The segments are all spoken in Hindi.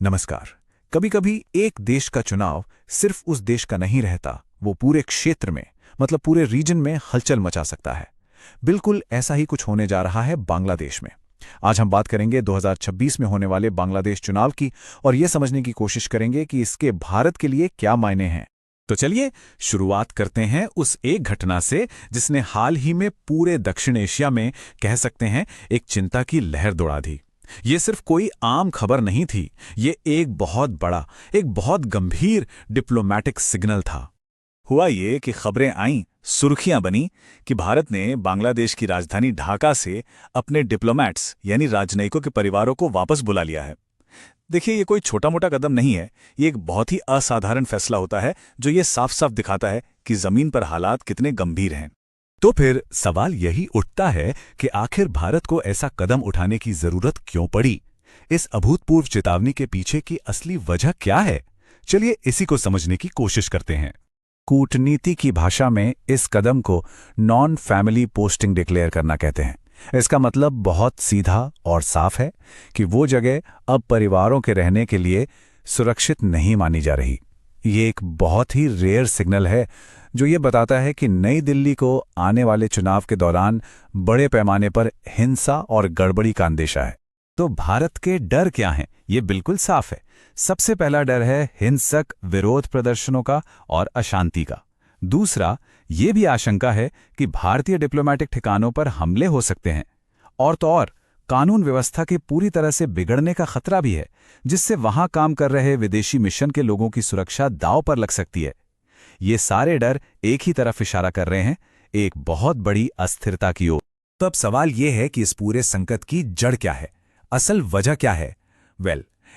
नमस्कार। कभी कभी एक देश का चुनाव सिर्फ उस देश का नहीं रहता, वो पूरे क्षेत्र में मतलब पूरे रीजन में हलचल मचा सकता है। बिल्कुल ऐसा ही कुछ होने जा रहा है बांग्लादेश में। आज हम बात करेंगे 2026 में होने वाले बांग्लादेश चुनाव की और ये समझने की कोशिश करेंगे कि इसके भारत के लिए क्या मायने हैं। तो चलिए शुरुआत करते हैं उस एक घटना से जिसने हाल ही में पूरे दक्षिण एशिया में कह सकते हैं एक चिंता की लहर दौड़ा दी। ये सिर्फ कोई आम खबर नहीं थी, ये एक बहुत बड़ा, एक बहुत गंभीर डिप्लोमैटिक सिग्नल था। हुआ ये कि खबरें आईं, सुर्खियां बनी कि भारत ने बांग्लादेश की राजधानी ढाका से अपने डिप्लोमैट्स यानी राजनयिकों के परिवारों को वापस बुला लिया है। देखिए, ये कोई छोटा मोटा कदम नहीं है, ये एक बहुत ही असाधारण फैसला होता है जो ये साफ साफ दिखाता है कि जमीन पर हालात कितने गंभीर हैं। तो फिर सवाल यही उठता है कि आखिर भारत को ऐसा कदम उठाने की जरूरत क्यों पड़ी? इस अभूतपूर्व चेतावनी के पीछे की असली वजह क्या है? चलिए इसी को समझने की कोशिश करते हैं। कूटनीति की भाषा में इस कदम को नॉन फैमिली पोस्टिंग डिक्लेयर करना कहते हैं। इसका मतलब बहुत सीधा और साफ है कि वो जगह अब परिवारों के रहने के लिए सुरक्षित नहीं मानी जा रही। ये एक बहुत ही रेयर सिग्नल है जो ये बताता है कि नई दिल्ली को आने वाले चुनाव के दौरान बड़े पैमाने पर हिंसा और गड़बड़ी का अंदेशा है। तो भारत के डर क्या हैं? ये बिल्कुल साफ है। सबसे पहला डर है हिंसक विरोध प्रदर्शनों का और अशांति का। दूसरा, ये भी आशंका है कि भारतीय डिप्लोमैटिक ठिकानों पर हमले हो सकते हैं। और तो और कानून व्यवस्था के पूरी तरह से बिगड़ने का खतरा भी है, जिससे वहां काम कर रहे विदेशी मिशन के लोगों की सुरक्षा दांव पर लग सकती है। ये सारे डर एक ही तरफ इशारा कर रहे हैं, एक बहुत बड़ी अस्थिरता की ओर। तो अब सवाल यह है कि इस पूरे संकट की जड़ क्या है, असल वजह क्या है?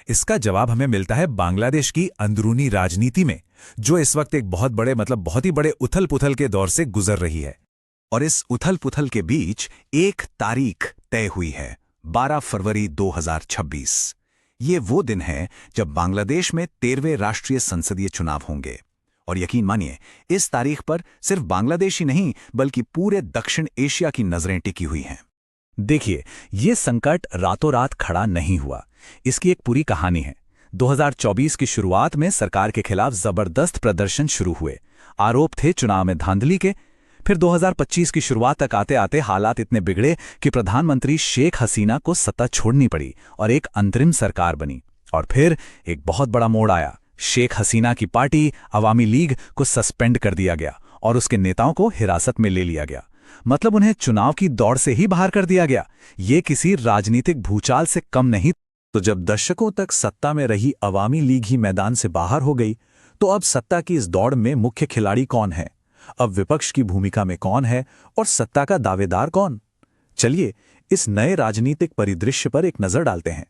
इसका जवाब हमें मिलता है बांग्लादेश की अंदरूनी राजनीति में, जो इस वक्त एक बहुत बड़े बहुत ही बड़े उथल पुथल के दौर से गुजर रही है। और इस उथल पुथल के बीच एक तारीख तय हुई है, 12 फरवरी 2026। ये वो दिन है जब बांग्लादेश में 13वें राष्ट्रीय संसदीय चुनाव होंगे। और यकीन मानिए, इस तारीख पर सिर्फ बांग्लादेश ही नहीं बल्कि पूरे दक्षिण एशिया की नजरें टिकी हुई हैं। देखिए, ये संकट रातों रात खड़ा नहीं हुआ, इसकी एक पूरी कहानी है। 2024 की शुरुआत में सरकार के खिलाफ जबरदस्त प्रदर्शन शुरू हुए, आरोप थे चुनाव में धांधली के। फिर 2025 की शुरुआत तक आते आते हालात इतने बिगड़े कि प्रधानमंत्री शेख हसीना को सत्ता छोड़नी पड़ी और एक अंतरिम सरकार बनी। और फिर एक बहुत बड़ा मोड़ आया, शेख हसीना की पार्टी अवामी लीग को सस्पेंड कर दिया गया और उसके नेताओं को हिरासत में ले लिया गया। मतलब उन्हें चुनाव की दौड़ से ही बाहर कर दिया गया। ये किसी राजनीतिक भूचाल से कम नहीं। तो जब दशकों तक सत्ता में रही अवामी लीग ही मैदान से बाहर हो गई, तो अब सत्ता की इस दौड़ में मुख्य खिलाड़ी कौन है? अब विपक्ष की भूमिका में कौन है और सत्ता का दावेदार कौन? चलिए इस नए राजनीतिक परिदृश्य पर एक नजर डालते हैं।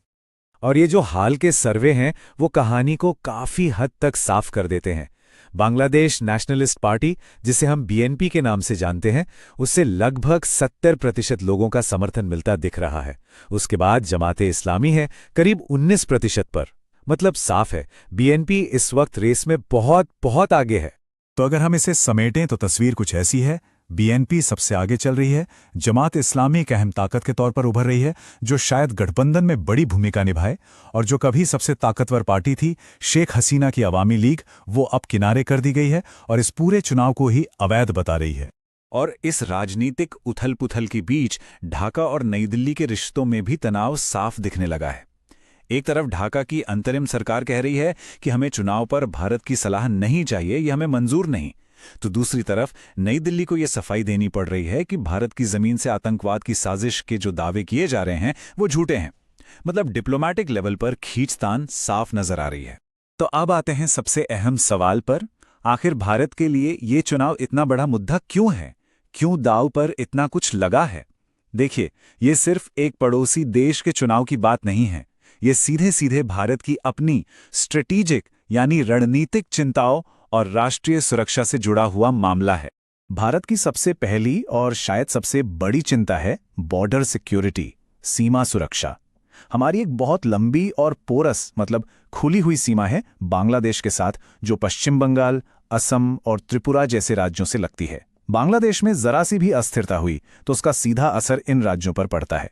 और ये जो हाल के सर्वे हैं वो कहानी को काफी हद तक साफ कर देते हैं। बांग्लादेश नेशनलिस्ट पार्टी, जिसे हम बीएनपी के नाम से जानते हैं, उससे लगभग 70% लोगों का समर्थन मिलता दिख रहा है। उसके बाद जमाते इस्लामी है करीब 19% पर। मतलब साफ है, बीएनपी इस वक्त रेस में बहुत बहुत आगे है। तो अगर हम इसे समेटें तो तस्वीर कुछ ऐसी है। बीएनपी सबसे आगे चल रही है, जमात इस्लामी एक अहम ताकत के तौर पर उभर रही है जो शायद गठबंधन में बड़ी भूमिका निभाए, और जो कभी सबसे ताकतवर पार्टी थी शेख हसीना की अवामी लीग, वो अब किनारे कर दी गई है और इस पूरे चुनाव को ही अवैध बता रही है। और इस राजनीतिक उथल पुथल के बीच ढाका और नई दिल्ली के रिश्तों में भी तनाव साफ दिखने लगा है। एक तरफ ढाका की अंतरिम सरकार कह रही है कि हमें चुनाव पर भारत की सलाह नहीं चाहिए, यह हमें मंजूर नहीं। तो दूसरी तरफ नई दिल्ली को यह सफाई देनी पड़ रही है कि भारत की जमीन से आतंकवाद की साजिश के जो दावे किए जा रहे हैं वो झूठे हैं। मतलब डिप्लोमैटिक लेवल पर खींचतान साफ नजर आ रही है। तो अब आते हैं सबसे अहम सवाल पर, आखिर भारत के लिए ये चुनाव इतना बड़ा मुद्दा क्यों है? क्यों दांव पर इतना कुछ लगा है? देखिए, ये सिर्फ एक पड़ोसी देश के चुनाव की बात नहीं है, ये सीधे सीधे भारत की अपनी स्ट्रेटेजिक यानी रणनीतिक चिंताओं और राष्ट्रीय सुरक्षा से जुड़ा हुआ मामला है। भारत की सबसे पहली और शायद सबसे बड़ी चिंता है बॉर्डर सिक्योरिटी, सीमा सुरक्षा। हमारी एक बहुत लंबी और पोरस मतलब खुली हुई सीमा है बांग्लादेश के साथ, जो पश्चिम बंगाल, असम और त्रिपुरा जैसे राज्यों से लगती है। बांग्लादेश में जरा सी भी अस्थिरता हुई तो उसका सीधा असर इन राज्यों पर पड़ता है।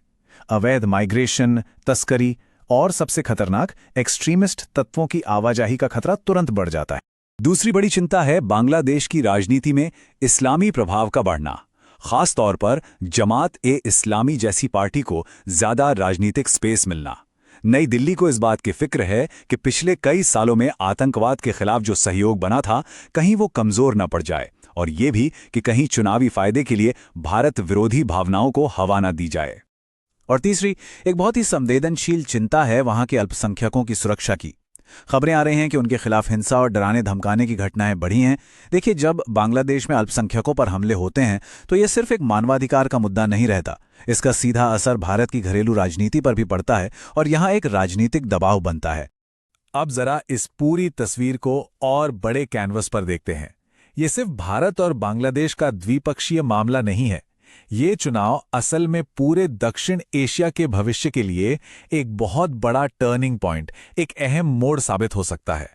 अवैध माइग्रेशन, तस्करी और सबसे खतरनाक, एक्सट्रीमिस्ट तत्वों की आवाजाही का खतरा तुरंत बढ़ जाता है। दूसरी बड़ी चिंता है बांग्लादेश की राजनीति में इस्लामी प्रभाव का बढ़ना, खास तौर पर जमात-ए-इस्लामी जैसी पार्टी को ज्यादा राजनीतिक स्पेस मिलना। नई दिल्ली को इस बात की फिक्र है कि पिछले कई सालों में आतंकवाद के खिलाफ जो सहयोग बना था, कहीं वो कमजोर न पड़ जाए, और ये भी कि कहीं चुनावी फायदे के लिए भारत विरोधी भावनाओं को हवा न दी जाए। और तीसरी, एक बहुत ही संवेदनशील चिंता है वहां के अल्पसंख्यकों की सुरक्षा की। खबरें आ रही हैं कि उनके खिलाफ हिंसा और डराने धमकाने की घटनाएं बढ़ी हैं। देखिए, जब बांग्लादेश में अल्पसंख्यकों पर हमले होते हैं तो ये सिर्फ एक मानवाधिकार का मुद्दा नहीं रहता। इसका सीधा असर भारत की घरेलू राजनीति पर भी पड़ता है और यहाँ एक राजनीतिक दबाव बनता है। अब जरा इस पूरी तस्वीर को और बड़े कैनवस पर देखते हैं। ये सिर्फ भारत और बांग्लादेश का द्विपक्षीय मामला नहीं है। ये चुनाव असल में पूरे दक्षिण एशिया के भविष्य के लिए एक बहुत बड़ा टर्निंग पॉइंट, एक अहम मोड़ साबित हो सकता है।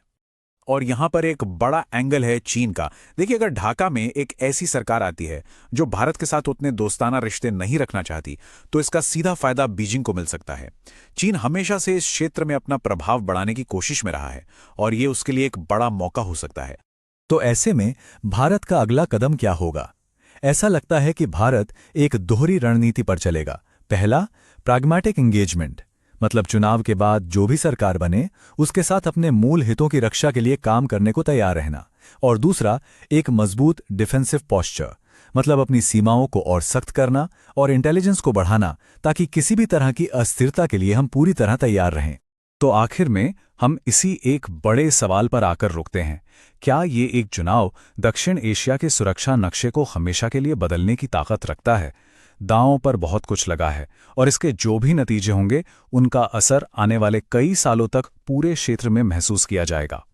और यहाँ पर एक बड़ा एंगल है चीन का। देखिए, अगर ढाका में एक ऐसी सरकार आती है जो भारत के साथ उतने दोस्ताना रिश्ते नहीं रखना चाहती, तो इसका सीधा फायदा बीजिंग को मिल सकता है। चीन हमेशा से इस क्षेत्र में अपना प्रभाव बढ़ाने की कोशिश में रहा है और ये उसके लिए एक बड़ा मौका हो सकता है। तो ऐसे में भारत का अगला कदम क्या होगा? ऐसा लगता है कि भारत एक दोहरी रणनीति पर चलेगा। पहला, प्रैग्मैटिक एंगेजमेंट, मतलब चुनाव के बाद जो भी सरकार बने उसके साथ अपने मूल हितों की रक्षा के लिए काम करने को तैयार रहना। और दूसरा, एक मजबूत डिफेंसिव पोस्चर, मतलब अपनी सीमाओं को और सख्त करना और इंटेलिजेंस को बढ़ाना, ताकि किसी भी तरह की अस्थिरता के लिए हम पूरी तरह तैयार रहें। तो आखिर में हम इसी एक बड़े सवाल पर आकर रुकते हैं। क्या ये एक चुनाव दक्षिण एशिया के सुरक्षा नक्शे को हमेशा के लिए बदलने की ताकत रखता है? दांवों पर बहुत कुछ लगा है और इसके जो भी नतीजे होंगे उनका असर आने वाले कई सालों तक पूरे क्षेत्र में महसूस किया जाएगा।